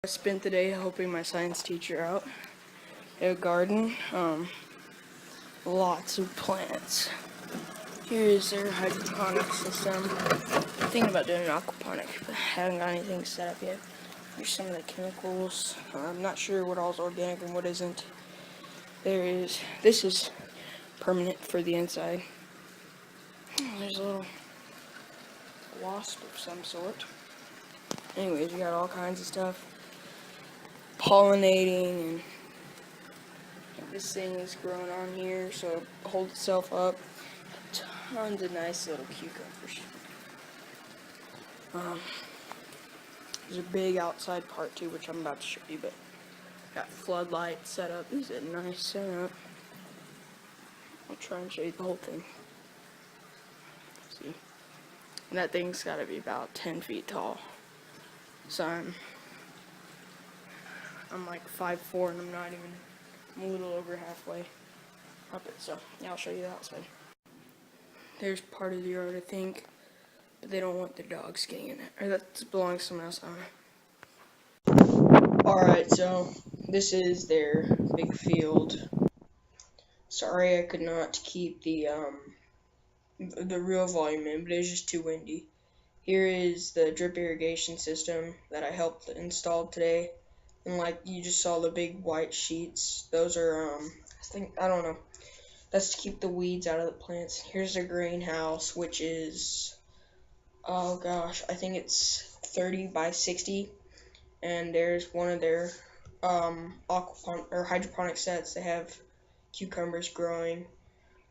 I spent the day helping my science teacher out at a garden. Lots of plants. Here is their hydroponic system. I'm thinking about doing an aquaponic, but I haven't got anything set up yet. Here's some of the chemicals. I'm not sure what all is organic and what isn't. This is permanent for the inside. There's a little wasp of some sort. Anyways, you got all kinds of stuff. Pollinating, and this thing is growing on here so it holds itself up. Tons of nice little cucumbers. There's a big outside part too, which I'm about to show you, but got floodlights set up. This is a nice setup. I'll try and show you the whole thing. See? And that thing's gotta be about 10 feet tall. So I'm like 5'4", and I'm a little over halfway up it. So yeah, I'll show you the outside. There's part of the yard, I think, but they don't want the dogs getting in it. Or that belongs to someone else, I don't know. Alright, so this is their big field. Sorry I could not keep the real volume in, but it was just too windy. Here is the drip irrigation system that I helped install today. And like you just saw the big white sheets, those are, I don't know, that's to keep the weeds out of the plants. Here's their greenhouse, which is, oh gosh, I think it's 30 by 60. And there's one of their hydroponic sets. They have cucumbers growing.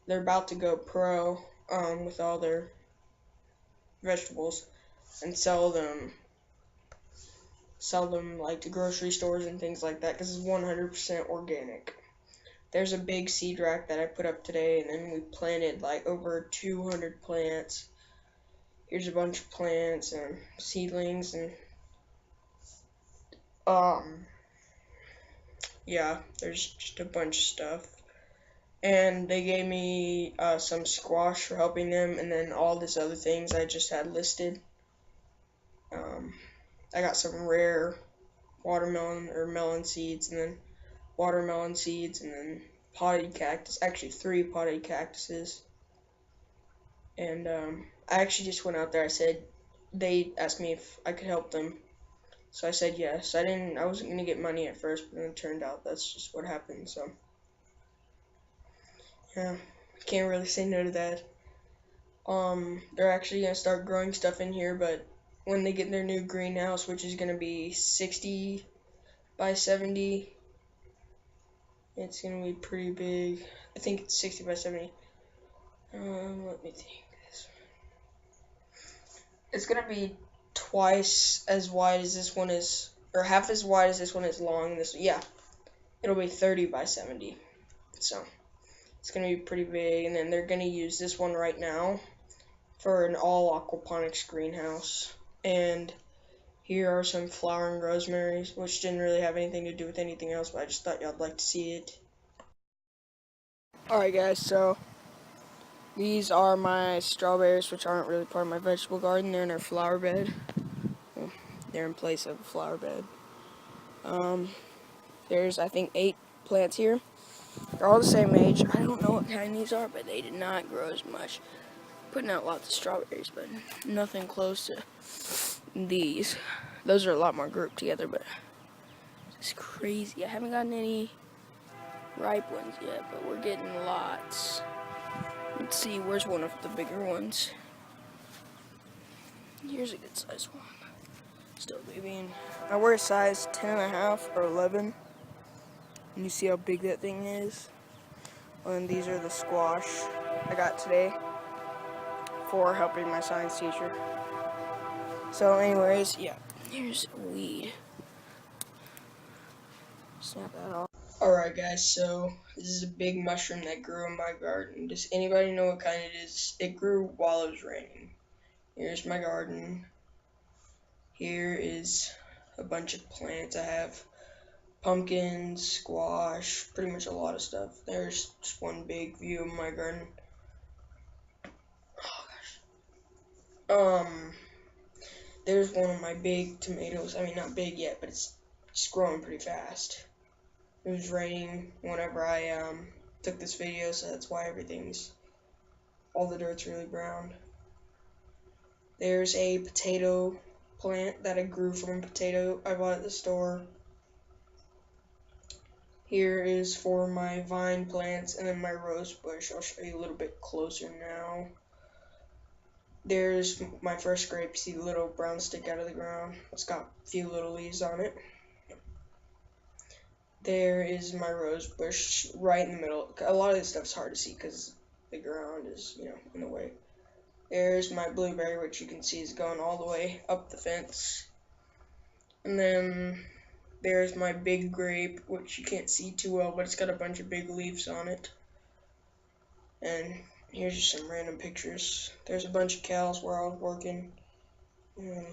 They're about to go pro with all their vegetables and sell them like to grocery stores and things like that, because it's 100% organic. There's a big seed rack that I put up today, and then we planted like over 200 plants. Here's a bunch of plants and seedlings, and yeah, there's just a bunch of stuff. And they gave me some squash for helping them, and then all this other things I just had listed. I got some rare watermelon or melon seeds, and then watermelon seeds, and then potted cactus, actually 3 potted cactuses. And I actually just went out there. They asked me if I could help them, so I said yes. I wasn't gonna get money at first, but then it turned out that's just what happened. So yeah, can't really say no to that. They're actually gonna start growing stuff in here, but when they get their new greenhouse, which is gonna be 60 by 70, it's gonna be pretty big. I think it's 60 by 70. Let me think. It's gonna be twice as wide as this one is, or half as wide as this one is long. It'll be 30 by 70. So it's gonna be pretty big, and then they're gonna use this one right now for an all aquaponics greenhouse. And here are some flowering rosemaries, which didn't really have anything to do with anything else, but I just thought y'all'd like to see it. Alright guys, so these are my strawberries, which aren't really part of my vegetable garden. They're in our flower bed. They're in place of a flower bed. There's, I think, 8 plants here. They're all the same age. I don't know what kind these are, but they did not grow as much. Putting out lots of strawberries, but nothing close to these. Those are a lot more grouped together, but it's crazy. I haven't gotten any ripe ones yet, but we're getting lots. Let's see, where's one of the bigger ones? Here's a good size one. Still babying. I wear a size 10.5 or 11. And you see how big that thing is? And these are the squash I got today for helping my science teacher. So anyways, yeah, here's a weed. Snap that off. Alright guys, so this is a big mushroom that grew in my garden. Does anybody know what kind it is? It grew while it was raining. Here's my garden. Here is a bunch of plants. I have pumpkins, squash, pretty much a lot of stuff. There's just one big view of my garden. Oh gosh. There's one of my big tomatoes. I mean, not big yet, but it's It's growing pretty fast. It was raining whenever I took this video, so that's why all the dirt's really brown. There's a potato plant that I grew from a potato I bought at the store. Here is for my vine plants, and then my rose bush. I'll show you a little bit closer now. There's my first grape. See the little brown stick out of the ground? It's got a few little leaves on it. There is my rose bush right in the middle. A lot of this stuff's hard to see because the ground is, in the way. There's my blueberry, which you can see is going all the way up the fence. And then there's my big grape, which you can't see too well, but it's got a bunch of big leaves on it. And here's just some random pictures. There's a bunch of cows where I was working. And,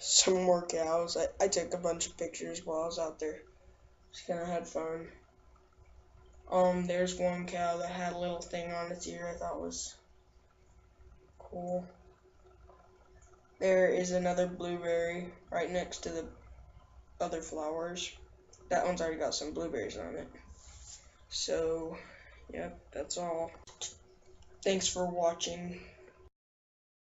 some more cows. I took a bunch of pictures while I was out there. Just kind of had fun. There's one cow that had a little thing on its ear I thought was cool. There is another blueberry right next to the other flowers. That one's already got some blueberries on it. So, yep, that's all. Thanks for watching.